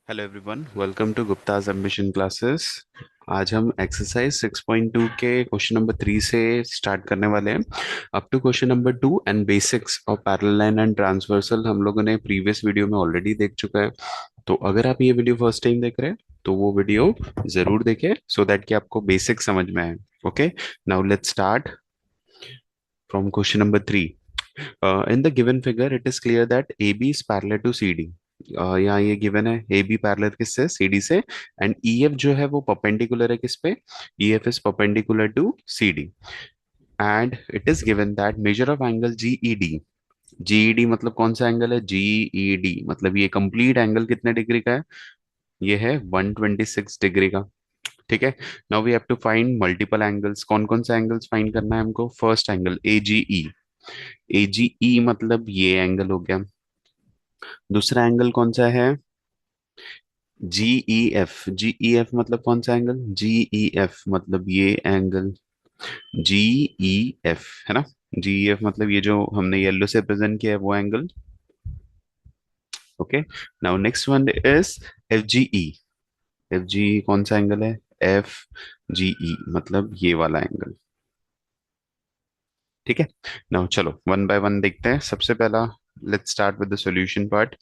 Hello everyone, welcome to Gupta's ambition classes. आज हम exercise 6.2 के क्वेश्चन नंबर 3 से स्टार्ट करने वाले हैं। Up to question number 2 and basics of parallel line and transversal हम लोगों ने प्रीवियस वीडियो में ऑलरेडी देख चुका है। तो अगर आप ये वीडियो फर्स्ट टाइम देख रहे हैं तो वो वीडियो जरूर देखें सो दैट कि आपको बेसिक समझ में आए। Okay, now let's start from question number 3। In the given figure, it is clear that AB is parallel to CD. यहाँ ये गिवन है ए बी पैरेलल किससे सी डी से, एंड ई एफ जो है वो परपेंडिकुलर है किस पे, E F is perpendicular to C D, and it is given that measure of angle G E D. G E D मतलब कौन सा एंगल है, जी ई डी मतलब ये कंप्लीट एंगल कितने डिग्री का है, ये है 126 डिग्री का। ठीक है, now we have to find multiple angles. कौन कौन सा एंगल्स फाइंड करना है हमको, first angle A G E. A G ई मतलब ये एंगल हो गया। दूसरा एंगल कौन सा है, जी E F. G E F मतलब कौन सा एंगल, जी ई एफ मतलब ये एंगल जी ई एफ है ना। जी ई एफ मतलब ये जो हमने येलो से प्रेजेंट किया है वो angle. Okay, now next one is F G E. F G कौन सा एंगल है, एफ जी ई मतलब ये वाला एंगल। ठीक है, नाउ चलो वन बाय वन देखते हैं। सबसे पहला let's start with the solution part.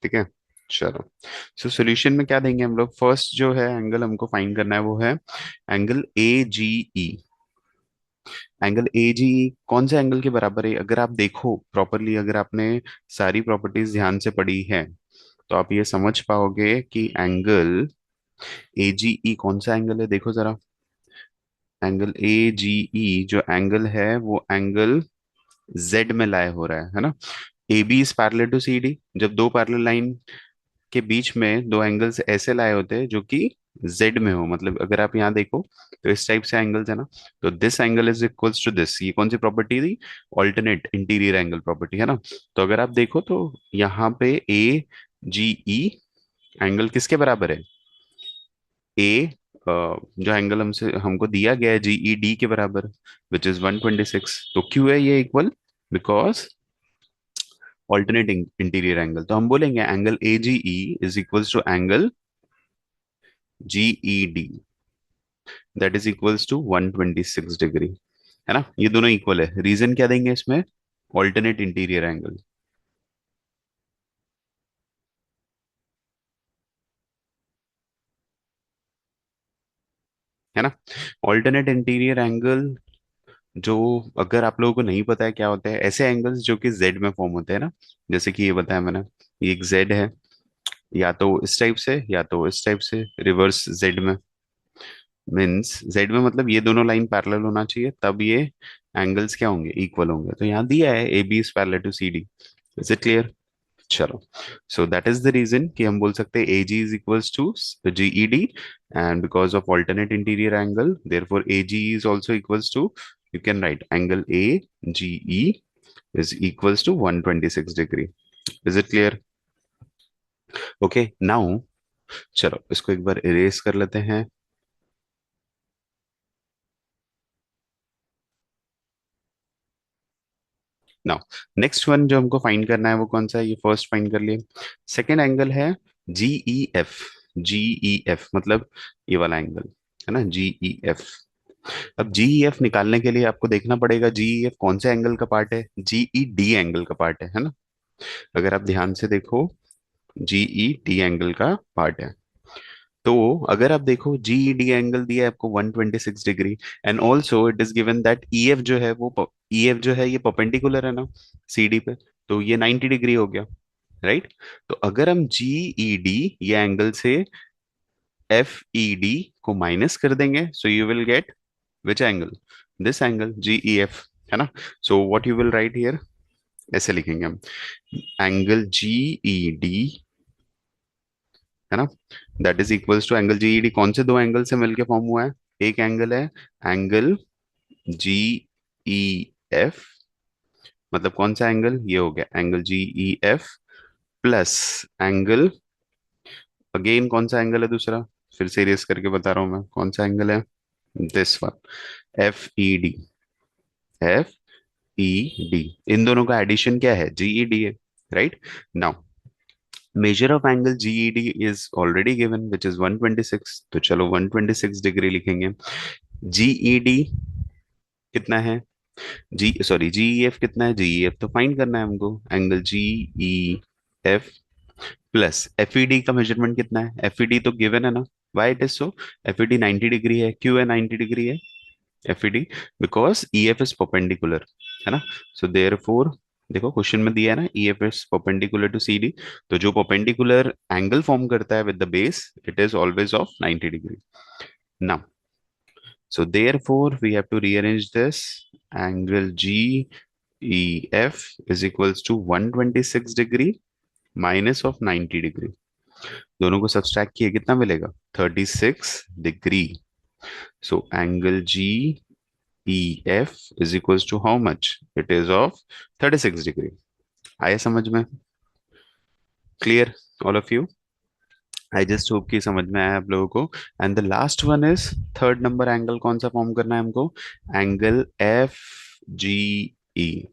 ठीक है, चलो। सो सॉल्यूशन में क्या देंगे हम लोग, फर्स्ट जो है एंगल हमको फाइंड करना है वो है angle A G E. Angle A जी कौन से एंगल के बराबर है, अगर आप देखो प्रॉपरली, अगर आपने सारी प्रॉपर्टीज ध्यान से पढ़ी है तो आप ये समझ पाओगे कि एंगल ए जी ई कौन सा एंगल है। देखो जरा, एंगल ए जी ई जो एंगल है वो एंगल जेड में लाए हो रहा है ना। A B is parallel to C D. जब दो पैरेलल लाइन के बीच में दो एंगल्स ऐसे लाए होते हैं जो कि जेड में हो, मतलब अगर आप यहाँ देखो तो इस टाइप से एंगल्स है ना। तो this angle is equals to this, ये कौन सी प्रॉपर्टी थी, ऑल्टरनेट इंटीरियर एंगल प्रॉपर्टी है ना। तो अगर आप देखो तो यहाँ पे ए जी ई एंगल किसके बराबर है, ए जो एंगल हमसे हमको दिया गया है जी ई डी के बराबर, विच इज 126। तो क्यों है ये equal, because alternate interior angle. तो हम बोलेंगे angle A G E is equals to angle G E D, that is equals to 126 degree है ना। ये दोनों इक्वल है, रीजन क्या देंगे इसमें, ऑल्टरनेट इंटीरियर एंगल है ना। ऑल्टरनेट इंटीरियर एंगल जो, अगर आप लोगों को नहीं पता है क्या होता है, ऐसे एंगल्स जो कि जेड में फॉर्म होते हैं ना, जैसे कि ये बताया मैंने, ये एक जेड है, या तो इस टाइप से या तो इस टाइप से, रिवर्स जेड में। मीन्स जेड में मतलब ये दोनों लाइन पैरेलल होना चाहिए, तब ये एंगल्स क्या होंगे, इक्वल होंगे। तो यहाँ दिया है A B is parallel to C D. Is it clear, चलो। So that is the reason कि हम बोल सकते हैं A G is equals to G E D, and because of alternate interior angle therefore A G is also equals to, you can write angle A G E is equals to 126 degree. Is it clear, okay now चलो इसको एक बार erase कर लेते हैं। Now next one जो हमको find करना है वो कौन सा है, ये फर्स्ट फाइंड कर लिए। सेकेंड एंगल है जी E F. G E F मतलब ये वाला एंगल है ना, जी ई एफ। अब जी ई एफ निकालने के लिए आपको देखना पड़ेगा जी ई एफ कौन से एंगल का पार्ट है, जी ई डी एंगल का पार्ट है ना। अगर आप ध्यान से देखो, जी ई डी एंगल का पार्ट है। तो अगर आप देखो जी ई डी एंगल दिया है आपको 126 degree, and also it is given that E F जो है वो, ई एफ जो है ये परपेंडिकुलर है ना सी डी पे, तो ये 90 डिग्री हो गया, राइट। तो अगर हम जी ई डी ये एंगल से एफ ई डी को माइनस कर देंगे, so you will get which angle, this angle G E F है ना। So what you will write here, ऐसे लिखेंगे हम, एंगल जी ई डी है ना, that is equals to angle G E D कौन से दो एंगल से मिलके फॉर्म हुआ है, एक एंगल है एंगल जी ई एफ, मतलब कौन सा एंगल, ये हो गया angle G E F, plus angle, again कौन सा एंगल है दूसरा, फिर से इरेज करके बता रहा हूं मैं कौन सा एंगल है, this one, F E D, F E D, इन दोनों का एडिशन क्या है, जीई डी है, right. Now measure of angle G E D is already given which is 126, तो चलो 126 डिग्री लिखेंगे। जीईडी कितना है, जी सॉरी जीईएफ कितना है, जीईएफ तो फाइंड करना है हमको, एंगल जीईएफ प्लस एफईडी का मेजरमेंट कितना है, एफईडी तो गिवन है ना, why it is so, FED 90 degree है, क्यों है 90 डिग्री है FED, because EF is perpendicular, है ना। सो देयरफॉर देखो क्वेश्चन में दिया है ना, EF is perpendicular to CD, तो जो परपेंडिकुलर एंगल फॉर्म करता है with the base it is always of 90 degree. Now so therefore we have to rearrange this, angle GEF is equals to 126 degree minus of 90 degree, दोनों को subtract किए कितना मिलेगा, 36 degree. So angle GEF is equals to how much, it is of 36 degree। आया समझ में, clear all of you, I just hope कि समझ में आया आप लोगों को। And the last one is third number angle, कौन सा फॉर्म करना है हमको, angle F G E,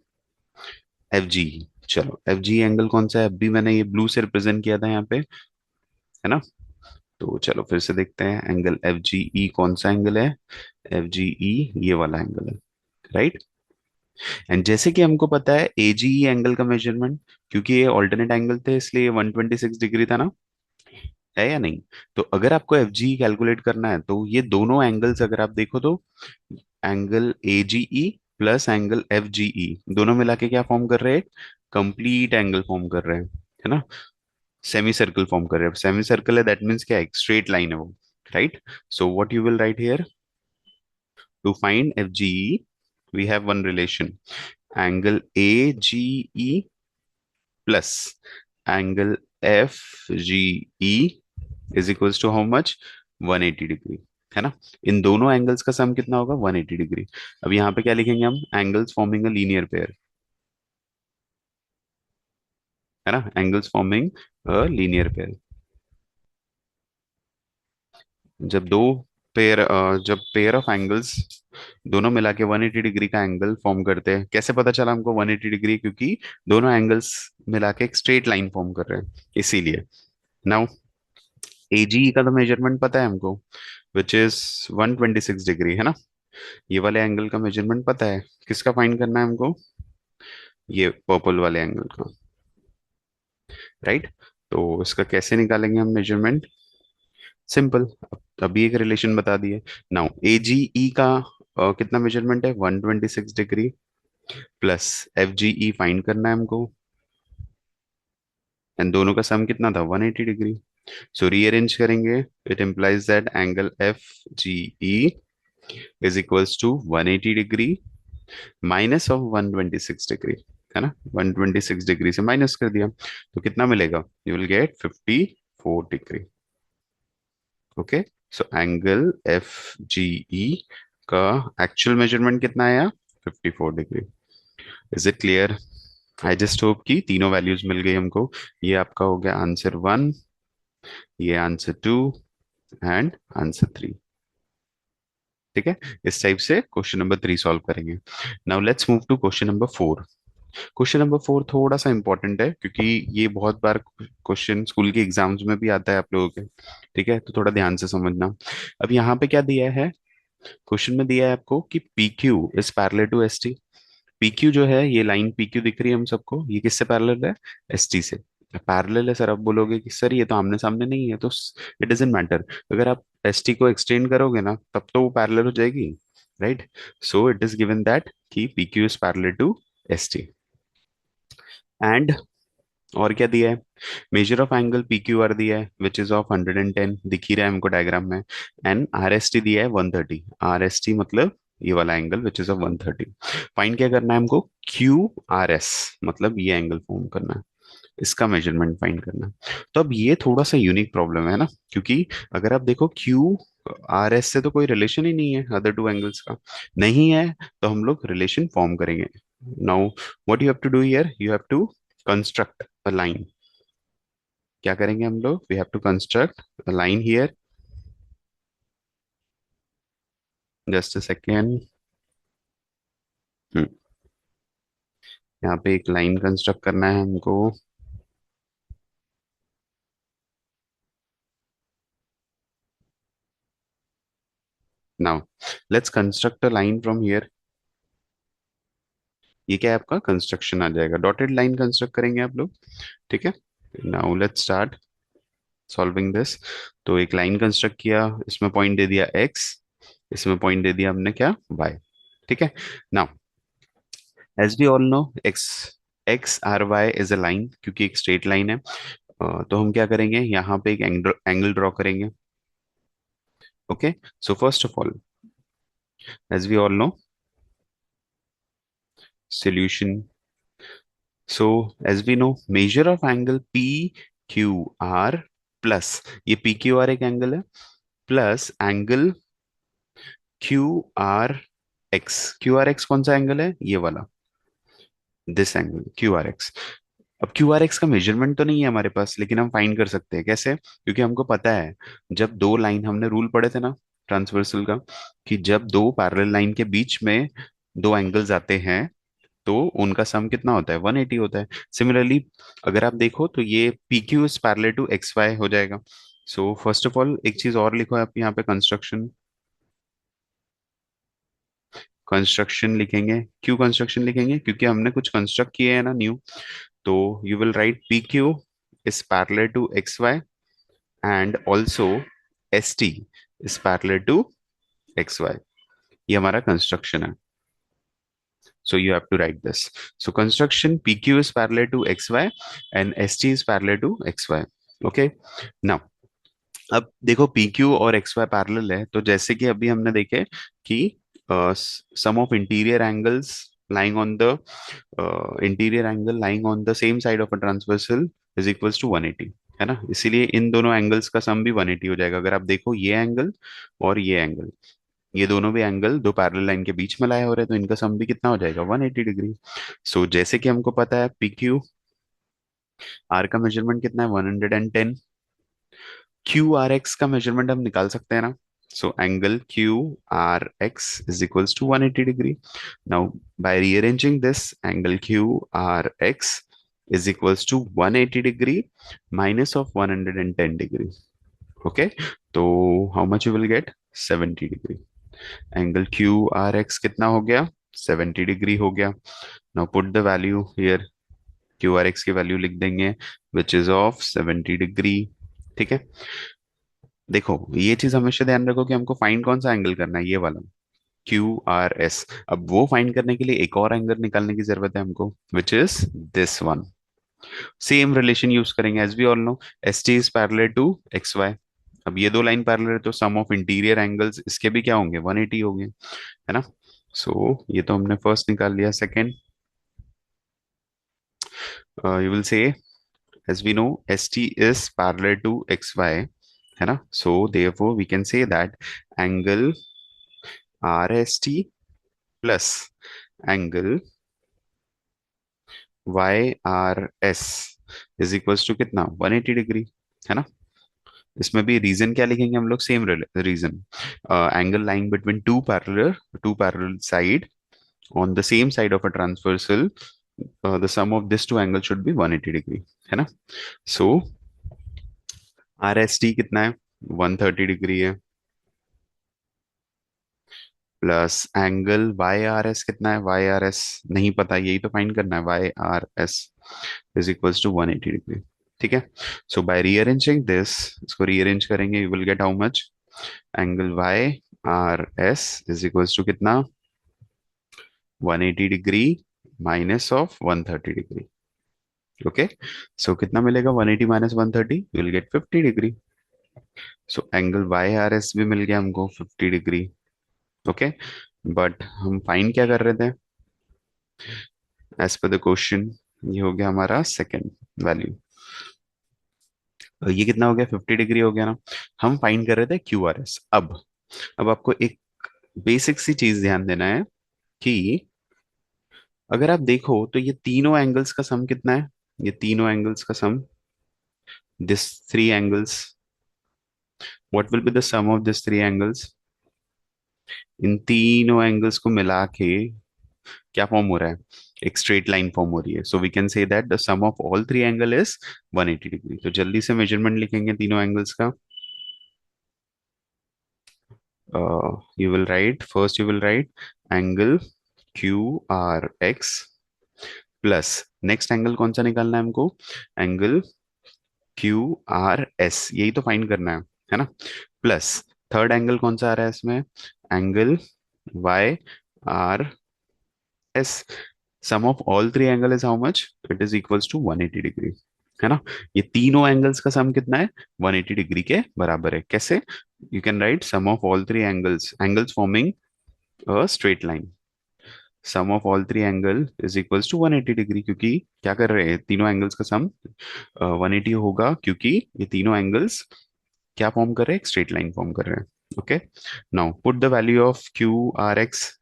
F G, चलो एफ जी एंगल कौन सा है, अभी मैंने ये ब्लू से रिप्रेजेंट किया था यहाँ पे, है ना। तो चलो फिर से देखते हैं एंगल एफ जी ई कौन सा एंगल है, एफ जी ई ये वाला एंगल है, राइट। एंड जैसे कि हमको पता है ए जी ई एंगल का मेजरमेंट, क्योंकि ये ऑल्टरनेट एंगल थे इसलिए ये 126 डिग्री था ना, है या नहीं। तो अगर आपको एफ जी कैलकुलेट करना है तो ये दोनों एंगल्स अगर आप देखो तो angle A G E plus angle F G E दोनों मिला के क्या फॉर्म कर रहे हैं, कंप्लीट एंगल फॉर्म कर रहे हैं, है ना, सेमी सर्कल फॉर्म कर रहे हैं। सेमी सर्कल है दैट मीन्स क्या है, स्ट्रेट लाइन है वो, right. So what you will write here, to find F G E we have one relation, angle A G E plus angle F G E is equals to how much, 180 degree, है ना। इन दोनों angles का सम कितना होगा, 180 degree. अब यहाँ पे क्या लिखेंगे हम, angles forming a linear pair, है ना, angles forming a linear pair. जब दो पेयर जब पेयर ऑफ एंगल्स दोनों मिला के 180 डिग्री का एंगल फॉर्म करते हैं, कैसे पता चला हमको 180 डिग्री, क्योंकि दोनों एंगल्स मिला के एक स्ट्रेट लाइन फॉर्म कर रहे हैं, इसीलिए। नाउ एजी का तो मेजरमेंट पता है हमको, विच इज 126 डिग्री, है ना। ये वाले एंगल का मेजरमेंट पता है, किसका फाइंड करना है हमको, ये पर्पल वाले एंगल का, राइट। तो इसका कैसे निकालेंगे हम मेजरमेंट, सिंपल, अभी एक रिलेशन बता दिए। नाउ ए जी ई का कितना मेजरमेंट है, 126 डिग्री प्लस एफ जी ई फाइंड करना है हमको, एंड दोनों का सम कितना था, 180 डिग्री। सो रीअरेंज करेंगे, it implies that angle F G E is equals to 180 degree minus of 126 degree, है ना, 126 डिग्री से माइनस कर दिया तो कितना मिलेगा, you will get 54 degree. Okay, so angle F G E का एक्चुअल मेजरमेंट कितना आया, 54 degree. Is it clear, I just hope कि तीनों वैल्यूज मिल गई हमको। ये आपका हो गया आंसर 1, ये आंसर 2 एंड आंसर 3। ठीक है, इस टाइप से क्वेश्चन नंबर 3 सॉल्व करेंगे। Now let's move to question number 4। Question number 4 थोड़ा सा इंपॉर्टेंट है, क्योंकि ये बहुत बार क्वेश्चन स्कूल के एग्जाम्स में भी आता है आप लोगों के, ठीक है, तो थोड़ा ध्यान से समझना। अब यहाँ पे क्या दिया है, क्वेश्चन में दिया है आपको कि P Q is parallel to S T. P Q जो है, ये लाइन पी क्यू दिख रही है हम सबको, ये किससे पैरेलल है, एस टी से पैरेलल है। सर आप बोलोगे कि सर ये तो आमने सामने नहीं है, तो इट डजेंट मैटर, अगर आप एस टी को एक्सटेंड करोगे ना तब तो वो पैरेलल हो जाएगी, right. So it is given that कि P Q is parallel to S T. And और क्या दिया है, measure of angle P Q R दिया है विच इज ऑफ 110, दिख ही रहा है हमको डायग्राम में। एंड आर एस टी दिया है 130, आर एस टी मतलब ये वाला angle which is of 130। Find क्या करना है हमको, क्यू आर एस मतलब ये एंगल फॉर्म करना है, इसका मेजरमेंट फाइंड करना है। तो अब ये थोड़ा सा यूनिक प्रॉब्लम है ना, क्योंकि अगर आप देखो क्यू आर एस से तो कोई रिलेशन ही नहीं है अदर टू एंगल्स का, नहीं है, तो हम लोग रिलेशन फॉर्म करेंगे। Now what you have to do here, you have to construct a line. क्या करेंगे हम लोग, we have to construct a line here, just a second. यहाँ पे एक लाइन कंस्ट्रक्ट करना है हमको. Now let's construct a line from here. ये क्या है आपका कंस्ट्रक्शन आ जाएगा, डॉटेड लाइन कंस्ट्रक्ट करेंगे आप लोग. ठीक है. Now let's start solving this. तो एक लाइन कंस्ट्रक्ट किया, इसमें पॉइंट दे दिया x, इसमें पॉइंट दे दिया हमने क्या y. ठीक है. Now as we all know x, X R Y is a line, क्योंकि एक स्ट्रेट लाइन है. तो हम क्या करेंगे, यहाँ पे एक एंगल ड्रॉ करेंगे. Okay. So first of all, as we all know, solution. So as we know, measure of angle PQR plus, ये PQR एक एंगल है, प्लस एंगल QRX. QRX कौन सा एंगल है, ये वाला, दिस एंगल QRX. अब QRX का मेजरमेंट तो नहीं है हमारे पास, लेकिन हम फाइंड कर सकते हैं. कैसे? क्योंकि हमको पता है, जब दो लाइन, हमने रूल पढ़े थे ना ट्रांसवर्सल का, कि जब दो पैरेलल लाइन के बीच में दो एंगल्स आते हैं तो उनका सम कितना होता है, 180 होता है. सिमिलरली अगर आप देखो तो ये P Q is parallel to X Y हो जाएगा. सो फर्स्ट ऑफ ऑल एक चीज और लिखो आप यहाँ पे, कंस्ट्रक्शन. कंस्ट्रक्शन लिखेंगे, क्यों कंस्ट्रक्शन लिखेंगे, क्योंकि हमने कुछ कंस्ट्रक्ट किए हैं ना न्यू. तो you will write P Q is parallel to X Y and also S T is parallel to X Y. ये हमारा कंस्ट्रक्शन है. So you have to write this. So construction PQ is parallel to XY and ST is parallel to XY. Okay. Now अब देखो PQ और XY parallel है, तो जैसे कि अभी हमने देखे कि sum of interior angles lying on the interior angle lying on the same side of a transversal is equals to 180, है ना. इसीलिए इन दोनों एंगल्स का सम भी 180 हो जाएगा. अगर आप देखो ये एंगल और ये एंगल, ये दोनों भी एंगल दो पैरेलल लाइन के बीच में लाए हो रहे हैं, तो इनका सम भी कितना हो जाएगा, 180 डिग्री. सो जैसे कि हमको पता है पी क्यू आर का मेजरमेंट कितना है, 110. क्यू आर एक्स का मेजरमेंट हम निकाल सकते हैं ना. So angle Q R X is equals to 180 degree. Now by rearranging this, angle Q R X is equals to 180 degree minus of 110 degree. Okay. तो how much you will get, 70 degree. Angle Q R X कितना हो गया, 70 degree हो गया. Now put the value here, Q R x की value लिख देंगे which is of 70 degree. ठीक है. देखो ये चीज हमेशा ध्यान रखो कि हमको फाइंड कौन सा एंगल करना है, ये वाला क्यू आर एस. अब वो फाइंड करने के लिए एक और एंगल निकालने की जरूरत है हमको, which is this one. Same relation use करेंगे. As we all know, S T is parallel to X Y. अब ये दो लाइन पैरेलल है, तो सम ऑफ इंटीरियर एंगल्स इसके भी क्या होंगे, 180 होंगे, है ना. सो ये तो हमने फर्स्ट निकाल लिया. Second, you will say, as we know st is parallel to xy, है ना. so therefore we can say that angle rst plus angle yrs is equals to कितना, 180 डिग्री, है ना. इसमें भी रीजन क्या लिखेंगे हम लोग, same reason. Angle lying between two parallel side on the same side of a transversal, the sum of this two angles should be 180 degree, है ना. so RST कितना है, 130 डिग्री है, plus angle Y R S कितना है, Y R S नहीं पता, यही तो फाइंड करना है, Y R S is equals to 180 degree. ठीक है. सो बाय रीअरेंजिंग दिस, इसको रीअरेंज करेंगे, you will get how much, angle Y R S is equals to कितना, 180 degree minus of 130 degree. Okay. So कितना मिलेगा, 180 minus 130, you will get 50 degree. So angle Y R S भी मिल गया हमको 50 degree. Okay. But हम find क्या कर रहे थे, एज पर द क्वेश्चन, ये हो गया हमारा सेकंड वैल्यू. ये कितना हो गया, 50 डिग्री हो गया ना. हम फाइंड कर रहे थे क्यू आर एस. अब आपको एक बेसिक सी चीज ध्यान देना है कि अगर आप देखो तो ये तीनों एंगल्स का सम कितना है, ये तीनों एंगल्स का sum, this three angles, what will be the sum of this three angles. इन तीनों एंगल्स को मिला के क्या फॉर्म हो रहा है, एक स्ट्रेट लाइन फॉर्म हो रही है, so we can say that the sum of all three angle is 180 degree. तो जल्दी से मेजरमेंट लिखेंगे तीनों एंगल्स का। You will write, first you will write angle Q R X plus, next angle कौन सा निकालना है हमको, एंगल क्यू आर एस, यही तो फाइंड करना है ना। प्लस थर्ड एंगल कौन सा आ रहा है इसमें, angle Y R S. Sum of all three angle is how much, it is equals to 180 degree, है ना। ये तीनों एंगल्स का सम कितना है, 180 डिग्री के बराबर है। कैसे, you can write sum of all three angles, angles forming a straight line, sum of all three angle is equals to 180 degree, क्योंकि क्या कर रहे हैं, तीनों एंगल्स का सम 180 होगा, क्योंकि ये तीनों एंगल्स क्या फॉर्म कर रहे हैं, एक स्ट्रेट लाइन फॉर्म कर रहे हैं। Okay, now put the value of Q R X,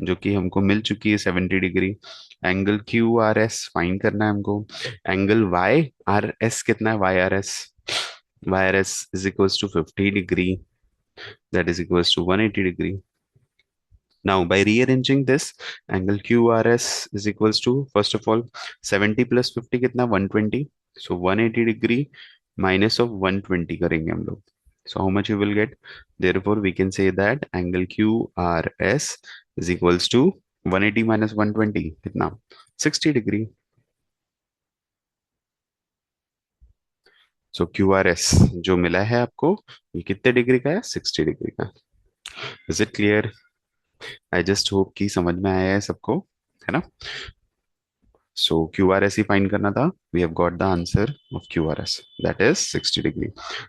जो कि हमको मिल चुकी है 70 degree. Angle Q R S find करना है हमको। एंगल वाई आर एस कितना है, Y R S, Y R S is equals to 50 degree, that is equals to 180 degree. Now, by rearranging this, angle QRS is equals to, first of all, 70 plus 50 कितना, 120. So 180 degree minus of 120 करेंगे हम लोग. So how much you will get? Therefore, we can say that angle QRS is equals to 180 minus 120 कितना, 60 degree. So QRS जो मिला है आपको, ये कितने डिग्री का है, 60 डिग्री का. Is it clear? I just hope कि समझ में आया है सबको, है ना। सो क्यू आर एस ही फाइंड करना था, we have got the answer of Q R S, that is 60 degree.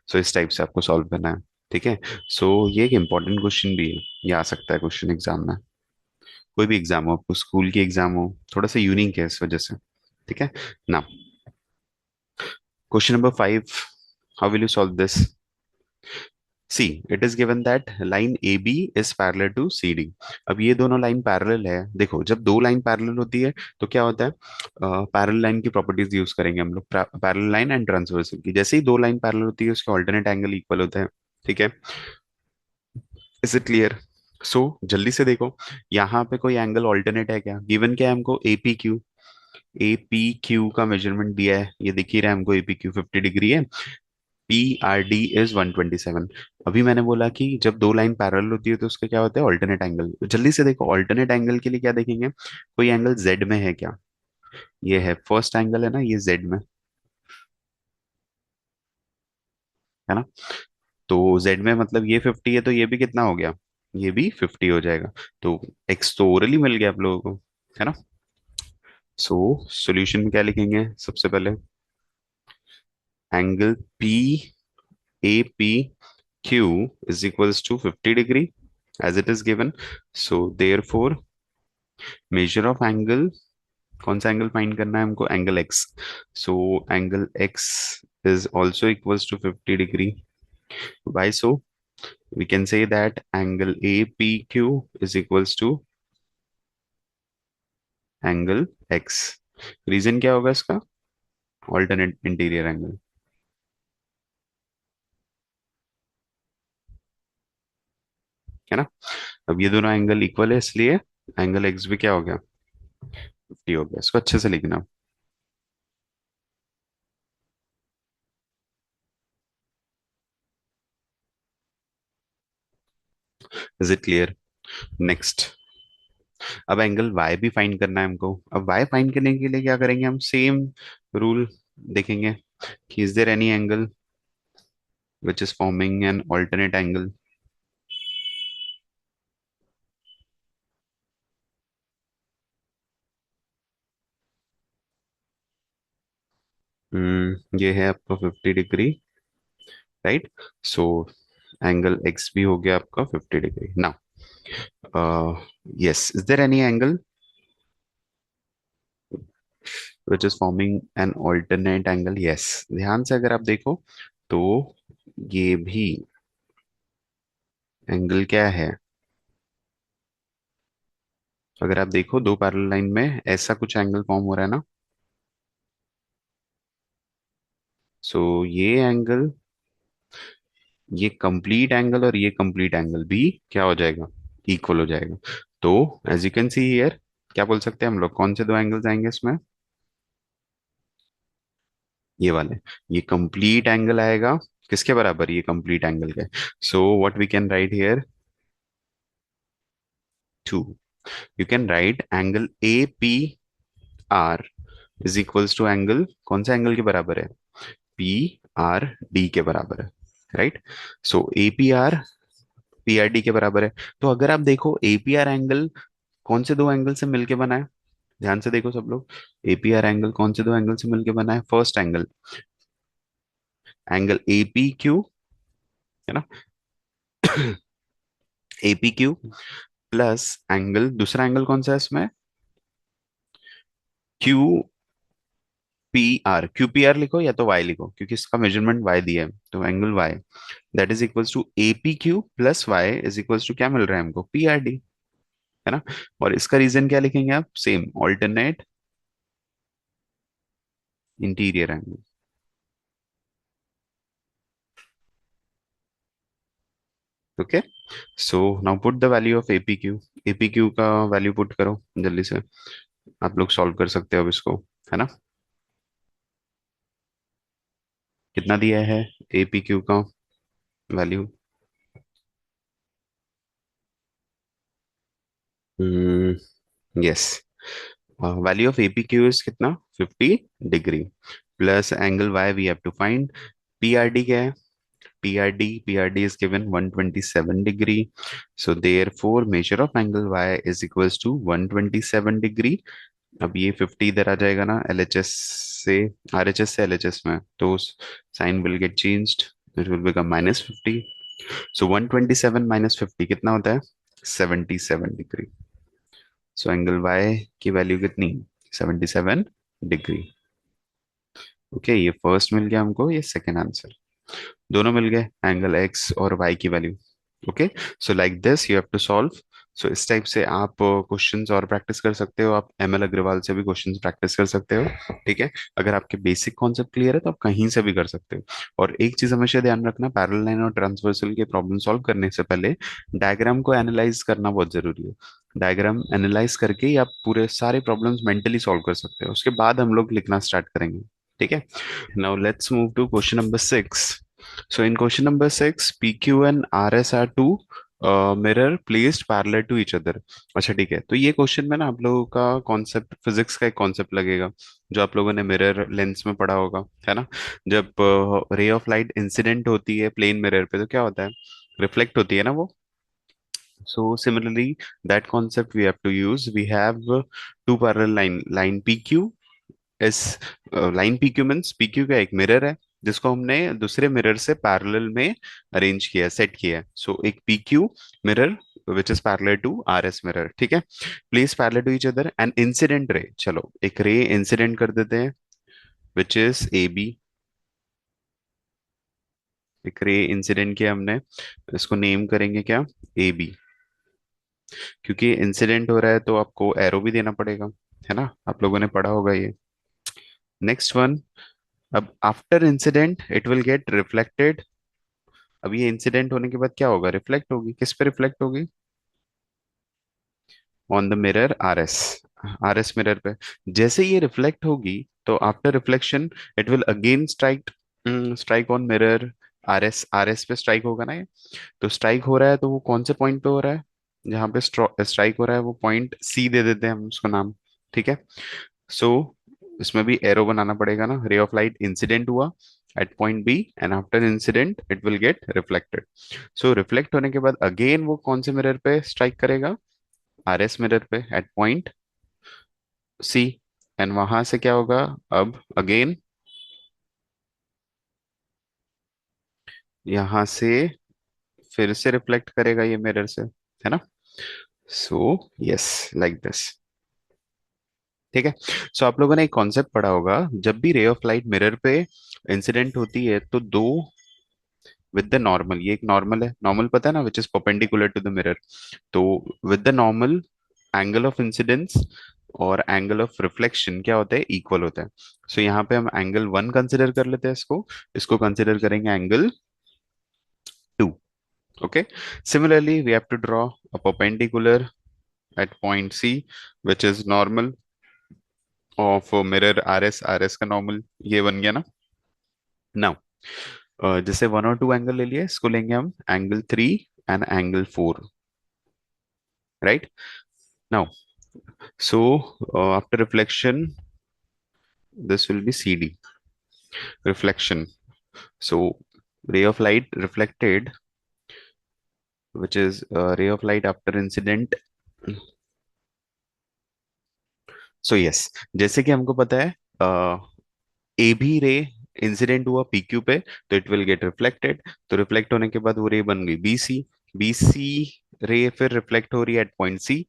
So इस टाइप से आपको सॉल्व करना है, ठीक है। सो ये एक इंपॉर्टेंट क्वेश्चन भी है, ये आ सकता है क्वेश्चन एग्जाम में, कोई भी एग्जाम हो, आपको स्कूल की एग्जाम हो, थोड़ा सा यूनिक है इस वजह से, ठीक है ना। Question number 5, how will you solve this. See, it is given that line A B is parallel to C D. अब ये दोनों लाइन पैरेलल है, देखो जब दो लाइन पैरेलल होती है तो क्या होता है, पैरेलल लाइन की प्रॉपर्टीज यूज करेंगे हम लोग, पैरेलल लाइन एंड ट्रांसवर्सल की। जैसे ही दो लाइन पैरेलल होती है उसके ऑल्टरनेट एंगल इक्वल होते हैं, ठीक है। Is it clear. सो जल्दी से देखो, यहाँ पे कोई एंगल ऑल्टरनेट है क्या, गिवन क्या है हमको, ए पी क्यू। ए पी क्यू का मेजरमेंट दिया है, ये दिख ही रहा है हमको, ए पी क्यू 50 डिग्री है, पी आर डी इज 127। अभी मैंने बोला कि जब दो लाइन पैरेलल होती है तो उसके क्या होता है, ऑल्टरनेट एंगल। जल्दी से देखो, ऑल्टरनेट एंगल के लिए क्या देखेंगे, कोई एंगल जेड में है क्या, ये है फर्स्ट एंगल है ना, ये जेड में है ना। तो जेड में मतलब ये 50 है, तो ये भी कितना हो गया, ये भी 50 हो जाएगा। तो एक्स तो ओरली मिल गया आप लोगों को, है ना। सो सॉल्यूशन में क्या लिखेंगे, सबसे पहले angle P A P Q is equals to 50 degree as it is given. So therefore measure of angle, कौन सा एंगल फाइंड करना है हमको, angle x. So angle x is also equals to 50 degree. Why so? We can say that angle APQ is equals to angle x. Reason क्या होगा इसका, alternate interior angle, है ना। अब ये दोनों एंगल इक्वल है, इसलिए एंगल एक्स भी क्या हो गया, 50 हो गया। इसको अच्छे से लिखना। Is it clear. नेक्स्ट, अब एंगल y भी फाइंड करना है हमको। अब y फाइंड करने के लिए क्या करेंगे, हम सेम रूल देखेंगे कि is there any angle which is forming an alternate angle. ये है आपका 50 degree, right. So angle x भी हो गया आपका 50 degree. Now yes, is there any angle which is forming an alternate angle, yes. ध्यान से अगर आप देखो तो ये भी एंगल क्या है, अगर आप देखो दो पैरेलल लाइन में ऐसा कुछ एंगल फॉर्म हो रहा है ना। सो ये एंगल, ये कंप्लीट एंगल और ये कंप्लीट एंगल भी क्या हो जाएगा, इक्वल हो जाएगा। तो as you can see here, क्या बोल सकते हैं हम लोग, कौन से दो एंगल्स आएंगे इसमें? ये वाले। ये कंप्लीट एंगल आएगा किसके बराबर, ये कंप्लीट एंगल के। So what we can write here, 2। You can write angle A P R is equals to angle, कौन सा एंगल के बराबर है? पी आर डी के बराबर है, राइट। सो ए P R P R D के बराबर है। तो अगर आप देखो ए पी आर एंगल कौन से दो एंगल से मिलके बना है, ध्यान से देखो सब लोग। ए पी आर एंगल कौन से दो एंगल से मिलके बना है? First angle, angle A P Q, है ना। ए पी क्यू प्लस एंगल, दूसरा एंगल कौन सा है इसमें? Q P R, Q P R लिखो या तो वाई लिखो, क्योंकि इसका मेजरमेंट वाई दिया है, तो angle Y that is equals to A P Q plus Y is equals to क्या मिल रहा है हमको? पी आर डी, है ना। और इसका रीजन क्या लिखेंगे आप? Same, alternate interior angle. Okay, so now put the value of AP Q. AP Q का वैल्यू पुट करो जल्दी से, आप लोग सॉल्व कर सकते हो अब इसको, है ना। कितना दिया है एपी क्यू का value? Yes, value of AP Q is कितना? 50 degree, plus angle Y we have to find. P R D क्या है? P R D is given 127 degree. So therefore measure of angle Y is equals to 127 degree. अब ये 50 इधर आ जाएगा ना, L H S से, आर एच एस से एल एच एस में, तो sign will gate changed, it will become -50। So 127 -50 कितना होता है? 77 डिग्री। सो एंगल वाई की वैल्यू कितनी? 77 डिग्री। ओके, ये फर्स्ट मिल गया हमको, ये सेकेंड आंसर। दोनों मिल गए, एंगल एक्स और वाई की value. Okay, so like this you have to solve. So इस टाइप से आप क्वेश्चंस और प्रैक्टिस कर सकते हो, आप एम एल अग्रवाल से भी क्वेश्चंस प्रैक्टिस कर सकते हो, ठीक है। अगर आपके बेसिक कॉन्सेप्ट क्लियर है तो आप कहीं से भी कर सकते हो। और एक चीज हमेशा ध्यान रखना, पैरेलल लाइन और ट्रांसवर्सल के प्रॉब्लम सॉल्व करने से पहले डायग्राम को एनालाइज करना बहुत जरूरी है। डायग्राम एनालाइज करके ही आप पूरे सारे प्रॉब्लम्स मेंटली सॉल्व कर सकते हो, उसके बाद हम लोग लिखना स्टार्ट करेंगे, ठीक है। Now let's move to question number 6. So in question number 6, PQ and RS are two mirror placed parallel to each other. अच्छा ठीक है, तो ये क्वेश्चन में ना आप लोगों का कॉन्सेप्ट, फिजिक्स का एक कॉन्सेप्ट लगेगा जो आप लोगों ने मिरर लेंस में पढ़ा होगा, है ना। जब रे ऑफ लाइट इंसिडेंट होती है प्लेन मिरर पे तो क्या होता है? रिफ्लेक्ट होती है ना वो। So similarly, that concept we have to use. We have two parallel line PQ इस line P Q means P Q का एक मिरर है जिसको हमने दूसरे मिरर से पैरेलल में अरेंज किया, सेट किया है। सो एक P Q mirror which is parallel to R S mirror, ठीक है। Place parallel to each other and incident ray, चलो एक रे इंसिडेंट कर देते हैं विच इज ए बी। एक रे इंसिडेंट किया हमने, इसको नेम करेंगे क्या? A B. क्योंकि इंसिडेंट हो रहा है तो आपको एरो भी देना पड़ेगा, है ना, आप लोगों ने पढ़ा होगा ये। नेक्स्ट वन, अब after incident it will get reflected. अब ये इंसिडेंट होने के बाद क्या होगा? रिफ्लेक्ट होगी, किस पे रिफ्लेक्ट होगी? On the mirror R S, are S mirror पे। जैसे ये रिफ्लेक्ट होगी तो after reflection it will again strike, strike on mirror R S. Are S पे स्ट्राइक होगा ना ये। तो स्ट्राइक हो रहा है तो वो कौन से पॉइंट पे हो रहा है? जहाँ पे स्ट्राइक हो रहा है वो पॉइंट सी दे देते हैं हम उसको नाम, ठीक है। सो इसमें भी एरो बनाना पड़ेगा ना, रे ऑफ लाइट इंसिडेंट हुआ at point B and after incident it will get reflected. So reflect होने के बाद अगेन वो कौन से मिरर पे स्ट्राइक करेगा? आर एस मिरर पे एट पॉइंट सी। एंड वहां से क्या होगा? अब अगेन यहां से फिर से रिफ्लेक्ट करेगा ये मिरर से, है ना। सो यस, लाइक दिस, ठीक है। सो आप लोगों ने एक कॉन्सेप्ट पढ़ा होगा, जब भी रे ऑफ लाइट मिरर पे इंसिडेंट होती है तो दो विद द नॉर्मल, ये एक नॉर्मल है, नॉर्मल पता है ना, which is perpendicular to the mirror. तो with the normal angle of incidence और एंगल ऑफ रिफ्लेक्शन क्या होता है? इक्वल होता है। सो यहाँ पे हम एंगल 1 कंसिडर कर लेते हैं, इसको इसको कंसिडर करेंगे angle 2। Okay, similarly we have to draw a perpendicular at point C, which is normal of mirror RS, RS का normal ये बन गया ना. Now जैसे 1 और 2 एंगल ले लिए, इसको लेंगे हम angle 3 and angle 4. Right. Now so after reflection this will be CD reflection. So ray of light reflected, which is ray of light after incident. So yes, जैसे कि हमको पता है ए बी रे इंसिडेंट हुआ P Q पे, तो it will get reflected. तो reflect होने के बाद वो रे बन गई बी सी. बी सी रे फिर रिफ्लेक्ट हो रही है at point C.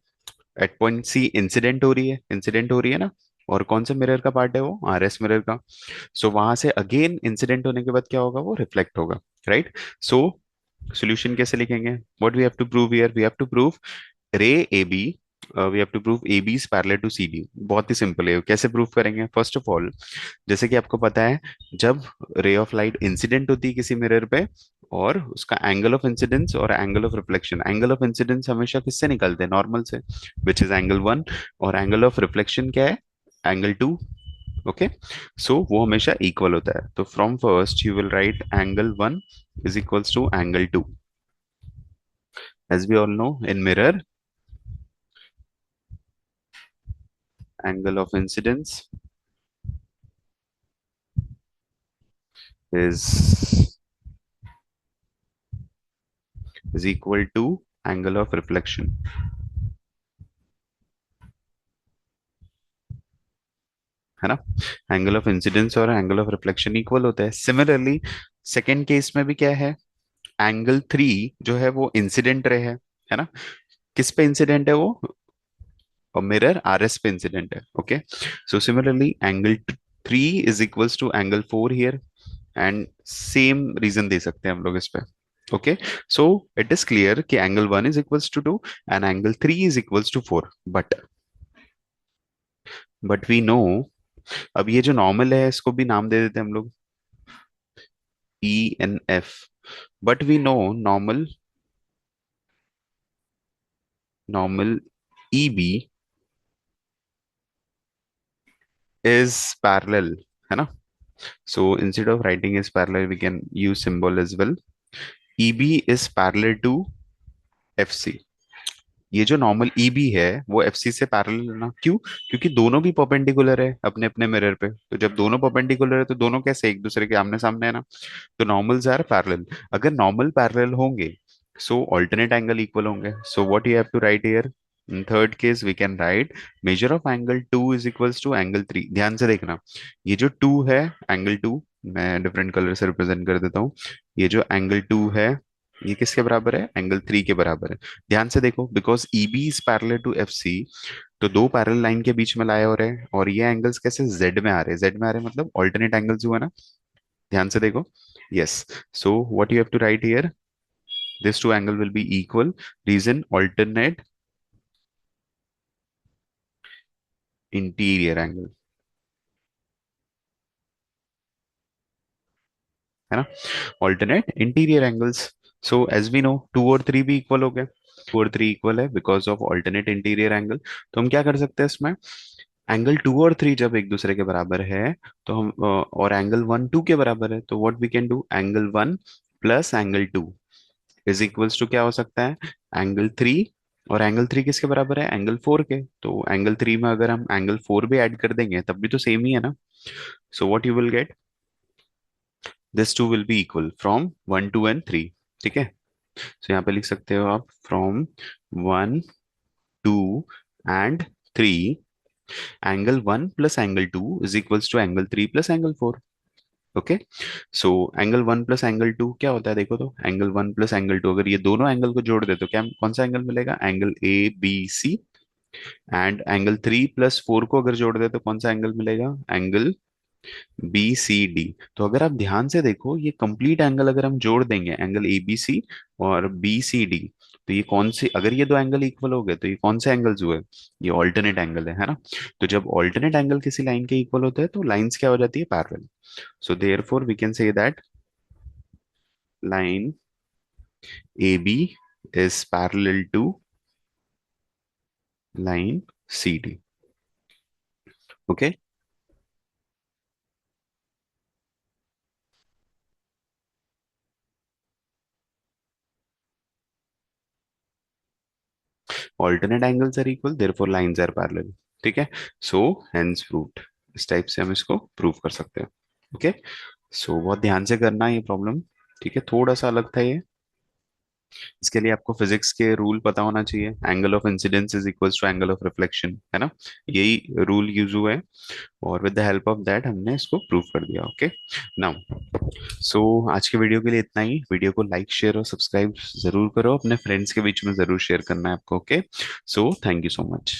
At point C incident हो रही है, इंसिडेंट हो रही है ना. और कौन से मिरर का पार्ट है वो, आर एस मिरर का. सो वहां से अगेन इंसिडेंट होने के बाद क्या होगा, वो रिफ्लेक्ट होगा. राइट. सो सॉल्यूशन कैसे लिखेंगे, what we have to prove here, we have to prove ray A B, we have to prove A B is parallel to C D. बहुत ही सिंपल है. कैसे प्रूव करेंगे, फर्स्ट ऑफ ऑल जैसे कि आपको पता है, जब रे ऑफ लाइट इंसिडेंट होती है किसी मिरर पे, और उसका एंगल ऑफ इंसिडेंस और angle of reflection, angle of incidence हमेशा किससे निकलते हैं, नॉर्मल से, विच इज एंगल 1. और एंगल ऑफ रिफ्लेक्शन क्या है, एंगल 2. ओके. सो वो हमेशा इक्वल होता है. तो from first you will write angle 1 is equals to angle 2. As we all know, in mirror angle of incidence is equal to angle of reflection. है ना. Angle of incidence और angle of reflection equal होता है. Similarly second case में भी क्या है, angle 3 जो है वो इंसिडेंट रे है ना. किस पे इंसिडेंट है वो, और मिरर आर एस पे इंसिडेंट है. Okay. So similarly angle 3 is equals to angle 4 here. And same reason दे सकते हैं हम लोग इस पे. ओके. सो इट इज क्लियर कि angle 1 is equals to 2 and angle 3 is equals to 4. But we know, अब ये जो नॉर्मल है इसको भी नाम दे देते हैं हम लोग, E N F. But we know normal, normal E B is parallel, है ना. So instead of writing is parallel we can use symbol as well. E B is parallel to F C. ये जो normal E B है वो F C से parallel है ना. क्यों, क्योंकि दोनों भी परपेंडिकुलर है अपने अपने मिरर पे. तो जब दोनों परपेंडिकुलर है तो दोनों कैसे एक दूसरे के आमने सामने है ना. तो नॉर्मल्स आर पैरेलल. अगर नॉर्मल पैरेलल होंगे सो ऑल्टरनेट एंगल इक्वल होंगे. So what you have to write here, in third case we can write measure of angle 2 is equals to angle 3. ध्यान से देखना, ये जो 2 है, एंगल 2 मैं डिफरेंट कलर से रिप्रेजेंट कर देता हूँ. ये जो एंगल 2 है ये किसके बराबर है, एंगल 3 के बराबर है. ध्यान से देखो, because E B is parallel to F C, तो दो पैरेलल लाइन के बीच में लाए हो रहे हैं, और ये एंगल्स कैसे जेड में आ रहे हैं, जेड में आ रहे हैं मतलब ऑल्टरनेट एंगल्स हुआ ना. ध्यान से देखो. Yes. So what you have to write here, this two angle will be equal, reason alternate interior angle, है ना. Alternate interior angles. So as we know 2 और 3 भी इक्वल हो गए. 2 और 3 इक्वल है because of alternate interior angle. तो हम क्या कर सकते हैं इसमें, एंगल 2 और 3 जब एक दूसरे के बराबर है, तो हम और एंगल 1 2 के बराबर है, तो what we can do, angle 1 plus angle 2 is equals to क्या हो सकता है, एंगल 3. और एंगल 3 किसके बराबर है, एंगल 4 के. तो एंगल 3 में अगर हम एंगल 4 भी ऐड कर देंगे तब भी तो सेम ही है ना. So what you will get, this two will be equal from 1 2 and 3. ठीक है. सो यहाँ पे लिख सकते हो आप from 1 2 and 3, angle 1 plus angle 2 is equals to angle 3 plus angle 4. Okay. So angle 1 plus angle 2 क्या होता है देखो, तो एंगल 1 प्लस एंगल 2 अगर ये दोनों एंगल को जोड़ दे तो क्या, कौन सा एंगल मिलेगा, angle A B C. And angle 3 plus 4 को अगर जोड़ दे तो कौन सा एंगल मिलेगा, एंगल बी सी डी. तो अगर आप ध्यान से देखो, ये कंप्लीट एंगल अगर हम जोड़ देंगे, एंगल ए बी सी और बी सी डी, तो ये कौन से, अगर ये दो एंगल इक्वल हो गए तो ये कौन से एंगल्स हुए, ये ऑल्टरनेट एंगल है ना. तो जब ऑल्टरनेट एंगल किसी लाइन के इक्वल होते हैं तो लाइंस क्या हो जाती है, parallel. So therefore we can say that line AB is parallel to line C D. Okay. Alternate angles are equal therefore lines are parallel. ठीक है। So hence proved. इस टाइप से हम इसको प्रूव कर सकते हैं। ओके। सो बहुत ध्यान से करना है ये प्रॉब्लम। ठीक है, थोड़ा सा अलग था ये। इसके लिए आपको फिजिक्स के रूल पता होना चाहिए। Angle of incidence is equals to angle of reflection, है ना। यही रूल यूज हुआ है, और with the help of that हमने इसको प्रूव कर दिया। ओके। नाउ, सो आज के वीडियो के लिए इतना ही। वीडियो को लाइक शेयर और सब्सक्राइब जरूर करो, अपने फ्रेंड्स के बीच में जरूर शेयर करना है आपको। Okay. So thank you so much.